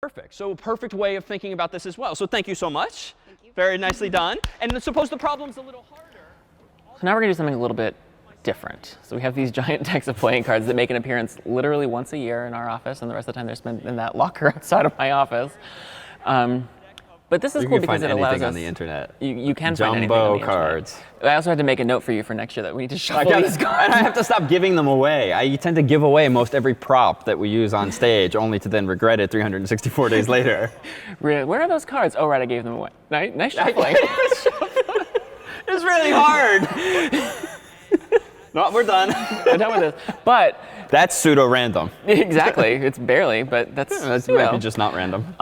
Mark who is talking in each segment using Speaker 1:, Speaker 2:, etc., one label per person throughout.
Speaker 1: Perfect. So a perfect way of thinking about this as well. So thank you so much.
Speaker 2: Thank you.
Speaker 1: Very nicely done. And suppose the problem's a little harder.
Speaker 3: So now we're going to do something a little bit different. So we have these giant decks of playing cards that make an appearance literally once a year in our office, and the rest of the time they're spent in that locker outside of my office. But this is cool because it allows us.
Speaker 4: on the internet.
Speaker 3: You can find anything on the
Speaker 4: Jumbo cards.
Speaker 3: internet. I also had to make a note for you for next year that we need to shuffle these cards.
Speaker 4: And I have to stop giving them away. I tend to give away most every prop that we use on stage, only to then regret it 364 days later.
Speaker 3: Where are those cards? Oh, right, I gave them away. Nice shuffling.
Speaker 1: It's really hard. No, we're done.
Speaker 3: We're done with this. But
Speaker 4: that's pseudo-random.
Speaker 3: exactly. It's barely, but that's
Speaker 4: That's maybe just not random.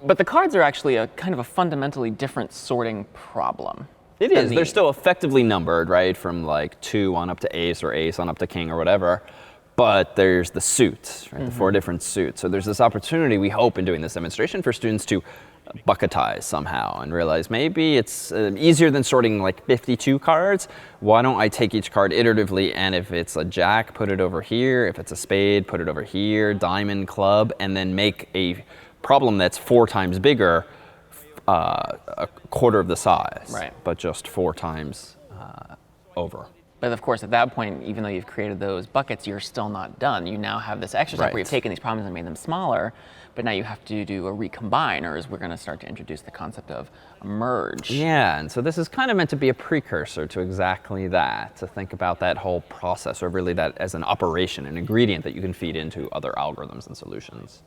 Speaker 3: But the cards are actually a kind of a fundamentally different sorting problem.
Speaker 4: It is. They're still effectively numbered, right? From like 2 on up to ace, or ace on up to king, or whatever. But there's the suits, right? The 4 different suits. So there's this opportunity, we hope, in doing this demonstration for students to bucketize somehow and realize maybe it's easier than sorting like 52 cards. Why don't I take each card iteratively, and if it's a jack, put it over here. If it's a spade, put it over here. Diamond, club, and then make a problem that's 4 times bigger, a quarter of the size,
Speaker 3: right?
Speaker 4: But just 4 times over.
Speaker 3: But of course, at that point, even though you've created those buckets, you're still not done. You now have this exercise where you've taken these problems and made them smaller, but now you have to do a recombine, or as we're going to start to introduce the concept of a merge.
Speaker 4: Yeah, and so this is kind of meant to be a precursor to exactly that, to think about that whole process, or really that as an operation, an ingredient that you can feed into other algorithms and solutions.